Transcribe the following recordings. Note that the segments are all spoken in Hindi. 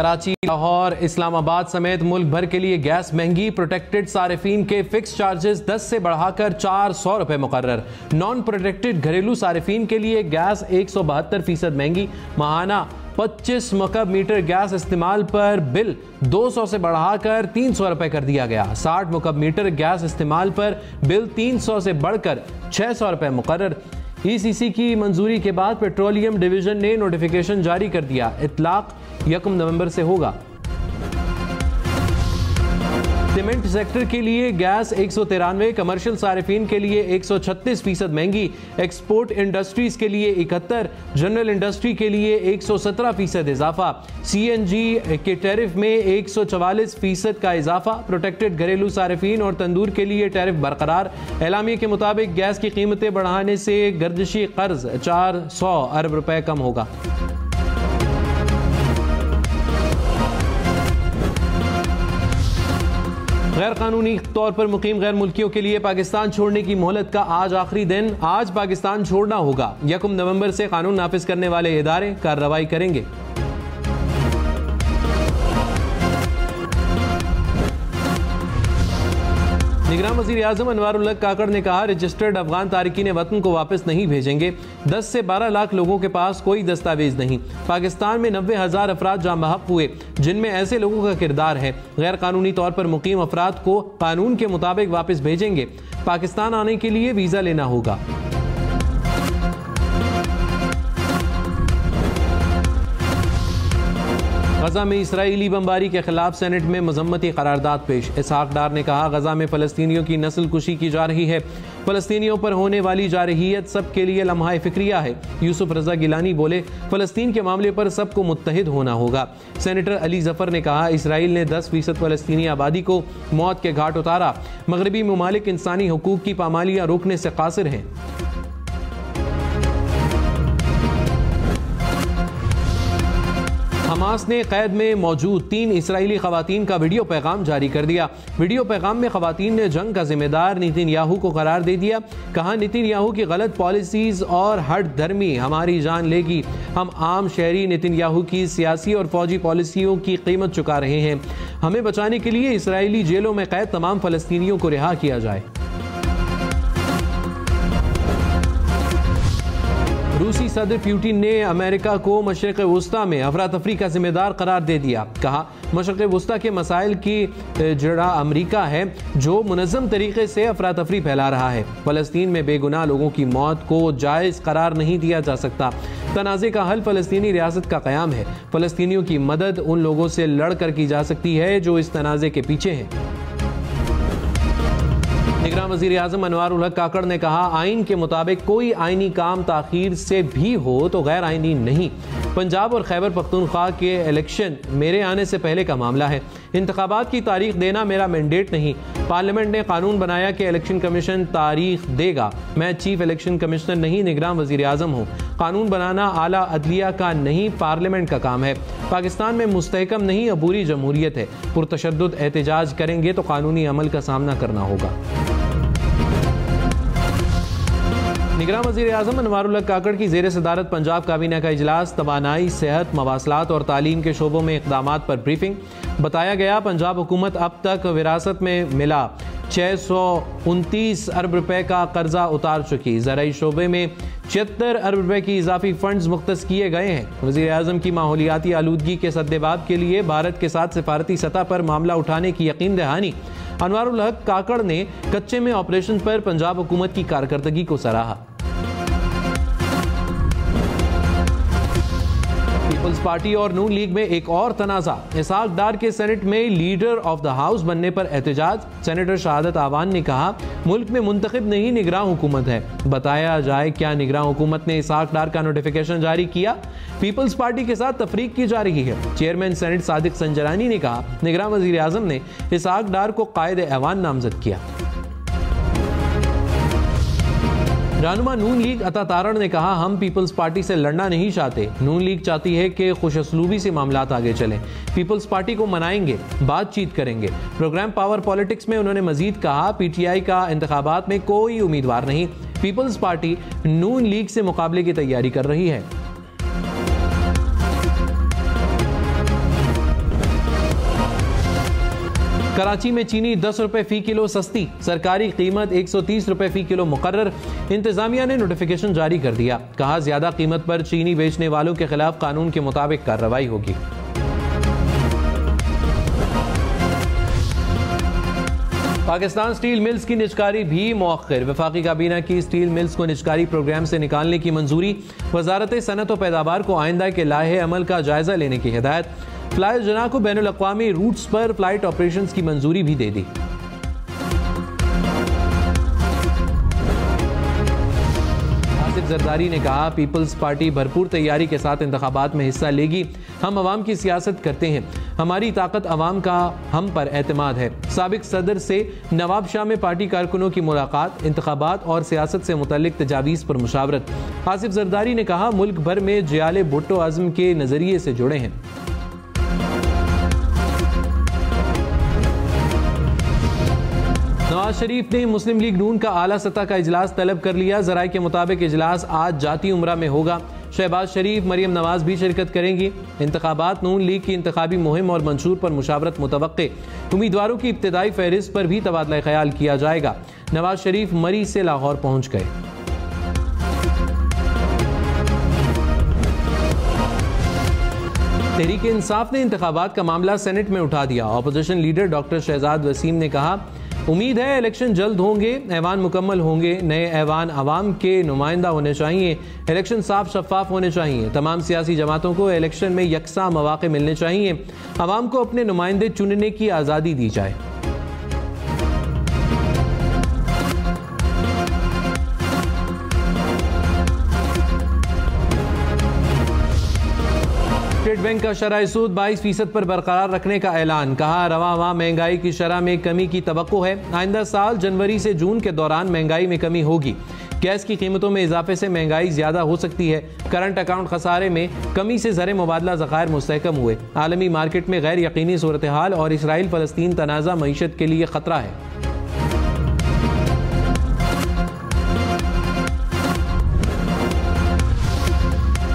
कराची, लाहौर, इस्लामाबाद समेत मुल्क भर के लिए गैस महंगी। प्रोटेक्टेड सारिफीन के फिक्स चार्जेस 10 से बढ़ाकर 400 रुपए मुकर्रर। नॉन प्रोटेक्टेड घरेलू सारिफीन के लिए गैस 172% महंगी। माहाना 25 मकब मीटर गैस इस्तेमाल पर बिल 200 से बढ़ाकर 300 रुपए कर दिया गया। 60 मकब मीटर गैस इस्तेमाल पर बिल 300 से बढ़कर 600 रुपए मुकर्रर। ECC की मंजूरी के बाद पेट्रोलियम डिवीजन ने नोटिफिकेशन जारी कर दिया। इतलाक 1 नवंबर से होगा। सीमेंट सेक्टर के लिए गैस 193, कमर्शियल सारिफीन के लिए 136% महंगी। एक्सपोर्ट इंडस्ट्रीज के लिए 71, जनरल इंडस्ट्री के लिए 117% इजाफा। CNG के टैरिफ में 144% का इजाफा। प्रोटेक्टेड घरेलू सारिफीन और तंदूर के लिए टैरिफ बरकरार। एलामिया के मुताबिक गैस की कीमतें बढ़ाने से गर्दिशी कर्ज 400 अरब रुपए कम होगा। गैर कानूनी तौर पर मुकीम गैर मुल्कियों के लिए पाकिस्तान छोड़ने की मोहलत का आज आखिरी दिन। आज पाकिस्तान छोड़ना होगा। 1 नवंबर से कानून नाफिज करने वाले इदारे कार्रवाई करेंगे। निगरान वज़ीर आज़म अनवारुल हक काकड़ ने कहा, रजिस्टर्ड अफगान तारिकीन वतन को वापस नहीं भेजेंगे। 10 से 12 लाख लोगों के पास कोई दस्तावेज नहीं। पाकिस्तान में 90,000 अफराद जाम बहक हुए, जिनमें ऐसे लोगों का किरदार है। गैर कानूनी तौर पर मुकीम अफराद को कानून के मुताबिक वापस भेजेंगे। पाकिस्तान आने के लिए वीजा लेना होगा। गजा में इसराइली बमबारी के खिलाफ सेनेट में मजम्मती करारदाद पेश। इसहाक डार ने कहा, गजा में फलस्तीनियों की नस्ल कुशी की जा रही है। फलस्तीनियों पर होने वाली जारहियत सबके लिए लम्हा फिक्रिया है। यूसुफ रजा गिलानी बोले, फलस्तीन के मामले पर सबको मुत्तहिद होना होगा। सेनेटर अली जफर ने कहा, इसराइल ने 10% फलस्तीनी आबादी को मौत के घाट उतारा। मगरबी ममालिक इंसानी हुकूक की पामालियाँ रोकने से कासिर हैं। हमास ने कैद में मौजूद 3 इसराइली खवातीन का वीडियो पैगाम जारी कर दिया। वीडियो पैगाम में खवातीन ने जंग का जिम्मेदार नेतन्याहू को करार दे दिया। कहा, नेतन्याहू की गलत पॉलिसीज और हट धर्मी हमारी जान लेगी। हम आम शहरी नेतन्याहू की सियासी और फौजी पॉलिसियों की कीमत चुका रहे हैं। हमें बचाने के लिए इसराइली जेलों में कैद तमाम फलस्तीनियों को रिहा किया जाए। रूसी सदर पुतिन ने अमेरिका को मशरिक़ वुस्ता में अफरा तफरी का जिम्मेदार करार दे दिया। कहा, मशरिक़ वुस्ता के मसाइल की जड़ा अमेरिका है, जो मुनज़्ज़म तरीके से अफरा तफरी फैला रहा है। फ़लस्तीन में बेगुनाह लोगों की मौत को जायज़ करार नहीं दिया जा सकता। तनाज़े का हल फ़लस्तीनी रियासत का क़याम है। फ़लस्तीनियों की मदद उन लोगों से लड़ कर की जा सकती है जो इस तनाज़े के पीछे हैं। निगरान वज़ीर आज़म अनवारुल हक काकड़ ने कहा, आइन के मुताबिक कोई आइनी काम ताख़ीर से भी हो तो गैर आइनी नहीं। पंजाब और खैबर पख्तूनख्वा के इलेक्शन मेरे आने से पहले का मामला है। इंतखाबात की तारीख देना मेरा मैंडेट नहीं। पार्लियामेंट ने कानून बनाया कि इलेक्शन कमीशन तारीख देगा। मैं चीफ इलेक्शन कमिश्नर नहीं, निगरान वज़ीर आज़म हूँ। कानून बनाना आला अदलिया का नहीं, पार्लियामेंट का काम है। पाकिस्तान में मुस्तहकम नहीं, अबूरी जमहूरियत है। पुरतशद्दुद एहतजाज करेंगे तो कानूनी अमल का सामना करना होगा। निगरान वज़ीर आज़म अनवारुल हक काकड़ की ज़ेर सदारत पंजाब काबीना का इजलास। तवानाई, सेहत, मवासलात और तालीम के शोबों में इक़दामात पर ब्रीफिंग। बताया गया, पंजाब हुकूमत अब तक विरासत में मिला 629 अरब रुपए का कर्जा उतार चुकी। ज़राई शोबे में 76 अरब रुपए की इजाफी फंड्स मुख्तस किए गए हैं। वज़ीर आज़म की माहौलियाती आलूदगी के सद्देबाब के लिए भारत के साथ सिफारती सतह पर मामला उठाने की यकीन दहानी। अनवारुल हक काकड़ ने कच्चे में ऑपरेशन पर पंजाब हुकूमत की कारकर्दगी को सराहा। पीपल्स पार्टी और नून लीग में एक और तनाज़ा। इसहाक डार के सेनेट में लीडर ऑफ द हाउस बनने पर एहतजाज। सेनेटर शहादत आवान ने कहा, मुल्क में मुंतखब नहीं, निगरान हुकूमत है। बताया जाए, क्या निगरान हुकूमत ने इसहाक डार का नोटिफिकेशन जारी किया? पीपल्स पार्टी के साथ तफरीक की जा रही है। चेयरमैन सेनेट सादिक संजरानी ने कहा, निगरान वज़ीर आज़म ने इसहाक डार को कायदे ऐवान नामजद किया। रहनुमा नून लीग अता तारण ने कहा, हम पीपल्स पार्टी से लड़ना नहीं चाहते। नून लीग चाहती है कि खुशअस्लूबी से मामलात आगे चलें। पीपल्स पार्टी को मनाएंगे, बातचीत करेंगे। प्रोग्राम पावर पॉलिटिक्स में उन्होंने मजीद कहा, पीटीआई का इंतखाबात में कोई उम्मीदवार नहीं। पीपल्स पार्टी नून लीग से मुकाबले की तैयारी कर रही है। कराची में चीनी 10 रुपए फी किलो सस्ती, सरकारी कीमत 130 रुपए फी किलो मुकर्रर। इंतजामिया ने नोटिफिकेशन जारी कर दिया, कहा ज्यादा कीमत पर चीनी बेचने वालों के खिलाफ कानून के मुताबिक कार्रवाई होगी। पाकिस्तान स्टील मिल्स की निजकारी भी मौखिर, वफाकी काबीना की स्टील मिल्स को निजकारी प्रोग्राम से निकालने की मंजूरी। वजारत सनत और पैदावार को आइंदा के लाहे अमल का जायजा लेने की हिदायत। फ्लाई जना को बैनुल अक़वामी रूट्स पर फ्लाइट ऑपरेशन की मंजूरी भी दे दी। आसिफ जरदारी ने कहा, पीपल्स पार्टी भरपूर तैयारी के साथ इंतखाबात में हिस्सा लेगी। हम अवाम की सियासत करते हैं, हमारी ताकत अवाम का हम पर एतमाद है। साबिक सदर से नवाब शाह में पार्टी कारकुनों की मुलाकात, इंतखाबात और सियासत से मुतल्लिक तजावीज़ पर मुशावरत। आसिफ जरदारी ने कहा, मुल्क भर में जियाले भुट्टो आज़म के नज़रिए से जुड़े हैं। नवाज शरीफ ने मुस्लिम लीग नून का आला सतह का इजलास तलब कर लिया। जराये के मुताबिक इजलास आज जाती उम्रा में होगा। शहबाज शरीफ, मरियम नवाज भी शिरकत करेंगी। इंतखाबात, नून लीग की इंतखाबी मुहिम और मंशूर पर मुशावरत मुतवक्के। उम्मीदवारों की इब्तदाई फहरिस्त पर भी तबादला ख्याल किया जाएगा। नवाज शरीफ मरी से लाहौर पहुंच गए। तहरीक इंसाफ ने इंतखाबात का मामला सेनेट में उठा दिया। Opposition leader doctor Shahzad Waseem ने कहा, उम्मीद है इलेक्शन जल्द होंगे, ऐवान मुकम्मल होंगे। नए ऐवान आवाम के नुमाइंदा होने चाहिए। इलेक्शन साफ शफाफ होने चाहिए। तमाम सियासी जमातों को इलेक्शन में यकसा मौके मिलने चाहिए। आवाम को अपने नुमाइंदे चुनने की आज़ादी दी जाए। स्टेट बैंक का शरह सूद 22% पर बरकरार रखने का ऐलान। कहा, रवा माह महंगाई की शरह में कमी की तवक्को है। आइंदा साल जनवरी से जून के दौरान महंगाई में कमी होगी। गैस की कीमतों में इजाफे से महंगाई ज्यादा हो सकती है। करंट अकाउंट खसारे में कमी से ज़र मुबादला ज़खायर मुस्तहकम हुए। आलमी मार्केट में गैर यकीनी सूरत हाल और इसराइल फ़लस्तीन तनाज़ा मईशत के लिए खतरा है।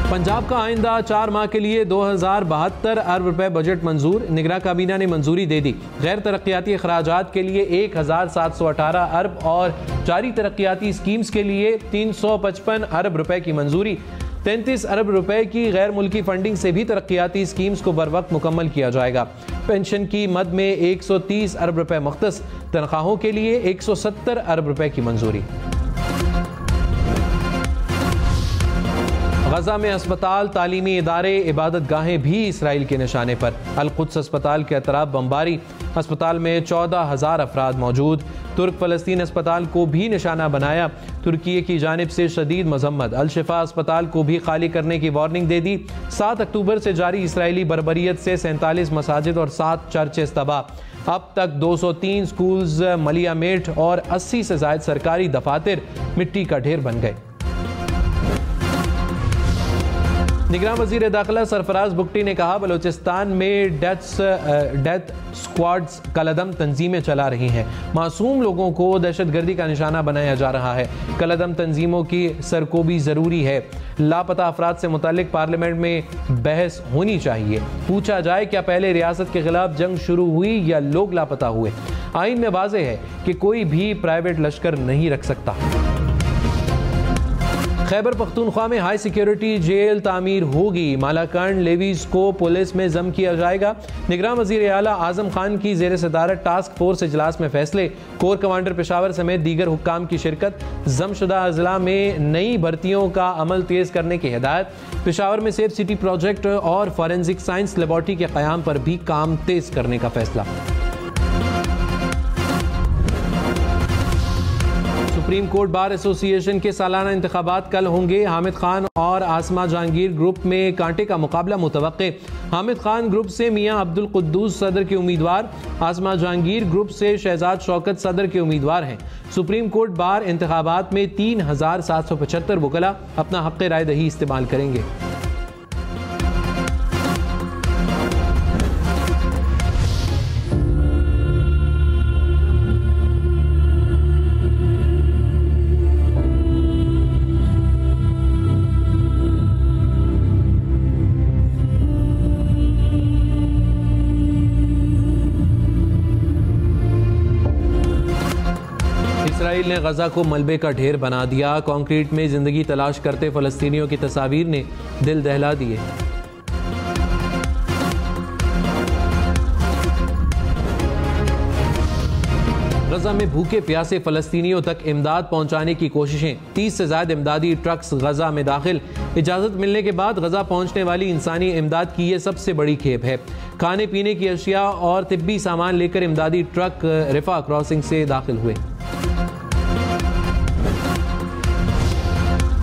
पंजाब का आइंदा 4 माह के लिए 2072 अरब रुपए बजट मंजूर। निगरां काबीना ने मंजूरी दे दी। गैर तरक्याती अखराजात के लिए 1718 अरब और जारी तरक्याती स्कीम्स के लिए 355 अरब रुपए की मंजूरी। 33 अरब रुपए की गैर मुल्की फंडिंग से भी तरक्याती स्कीम्स को बर वक्त मुकम्मल किया जाएगा। पेंशन की मद में 130 अरब रुपए मुख्तस। तनख्वाहों के लिए 170 अरब रुपए की मंजूरी। गजा में अस्पताल, तालीमी इदारे, इबादत गाहें भी इसराइल के निशाने पर। अल-कुद्स अस्पताल के अतराफ बमबारी। अस्पताल में 14,000 अफराद मौजूद। तुर्क फ़लस्तीन अस्पताल को भी निशाना बनाया। तुर्की की जानिब से शदीद मजम्मत। अल-शिफा अस्पताल को भी खाली करने की वार्निंग दे दी। 7 अक्टूबर से जारी इसराइली बर्बरियत से 47 मसाजिद और 7 चर्चेस तबाह। अब तक 203 स्कूल्स मलियामेट और 80 से ज़ायद सरकारी दफातर मिट्टी का ढेर बन गए। निगरान वज़ीर दाखिला सरफराज बुगटी ने कहा, बलूचिस्तान में डेथ स्क्वाड्स कलदम तंजीमें चला रही हैं। मासूम लोगों को दहशतगर्दी का निशाना बनाया जा रहा है। कलदम तंजीमों की सरकोबी ज़रूरी है। लापता अफराद से मुतालिक पार्लियामेंट में बहस होनी चाहिए। पूछा जाए, क्या पहले रियासत के खिलाफ जंग शुरू हुई या लोग लापता हुए? आइन में वाज़ेह है कि कोई भी प्राइवेट लश्कर नहीं रख सकता। खैबर पख्तूनख्वा में हाई सिक्योरिटी जेल तामीर होगी। मालाकंड लेवीज को पुलिस में जम किया जाएगा। निगरान वज़ीर आला आजम खान की ज़ेर सदारत टास्क फोर्स इजलास में फैसले। कोर कमांडर पेशावर समेत दीगर हुक्काम की शिरकत। जमशुदा अजला में नई भर्तियों का अमल तेज करने की हिदायत। पेशावर में सेफ सिटी प्रोजेक्ट और फॉरेंसिक साइंस लेबॉर्ट्री के क़याम पर भी काम तेज करने का फैसला। सुप्रीम कोर्ट बार एसोसिएशन के सालाना इंतखाबात कल होंगे। हामिद खान और आसमा जहांगीर ग्रुप में कांटे का मुकाबला मुतवक्के। हामिद खान ग्रुप से मियां अब्दुल कुद्दूस सदर के उम्मीदवार, आसमा जहांगीर ग्रुप से शहजाद शौकत सदर के उम्मीदवार हैं। सुप्रीम कोर्ट बार इंतखाबात में 3775 वकला अपना हक़ राय दही इस्तेमाल करेंगे। इसराइल ने गजा को मलबे का ढेर बना दिया। कंक्रीट में जिंदगी तलाश करते फलस्तीनियों की तस्वीर ने दिल दहला दिए। गजा में भूखे प्यासे फलस्तीनियों तक इमदाद पहुंचाने की कोशिशें। 30 से ज्यादा इमदादी ट्रक्स गजा में दाखिल। इजाजत मिलने के बाद गजा पहुंचने वाली इंसानी इमदाद की यह सबसे बड़ी खेप है। खाने पीने की अशिया और तिब्बी सामान लेकर इमदादी ट्रक रिफा क्रॉसिंग से दाखिल हुए।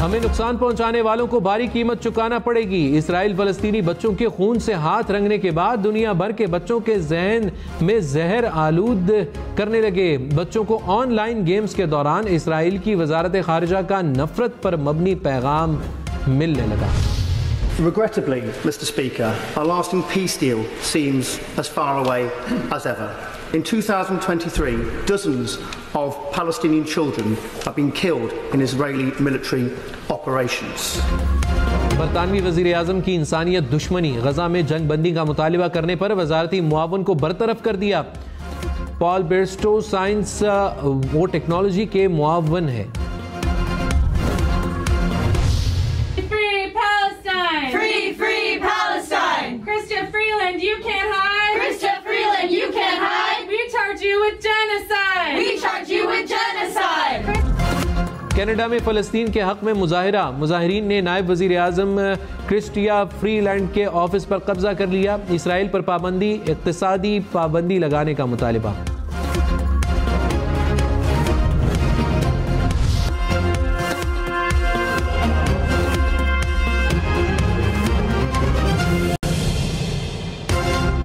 हमें नुकसान पहुंचाने वालों को भारी कीमत चुकाना पड़ेगी। इसराइल फलस्तीनी बच्चों के खून से हाथ रंगने के बाद दुनिया भर के बच्चों के जहन में जहर आलूद करने लगे। बच्चों को ऑनलाइन गेम्स के दौरान इसराइल की वजारत खारिजा का नफरत पर मबनी पैगाम मिलने लगा। Regrettably, Mr. Speaker, a lasting peace deal seems as far away as ever. In 2023, dozens of Palestinian children have been killed in Israeli military operations. बरतानवी वज़ीर आज़म की इंसानियत दुश्मनी। गजा में जंग बंदी का मुतालिबा करने पर वजारती मुआवन को बरतरफ कर दिया। पॉल बेरस्टो साइंस वो टेक्नोलॉजी के मुआवन है। कनाडा में फ़लस्तीन के हक में मुजाहिरीन ने नायब वज़ीर आज़म क्रिस्टिया फ्रीलैंड के ऑफिस पर कब्जा कर लिया। इसराइल पर इक़्तिसादी पाबंदी लगाने का मुतालिबा।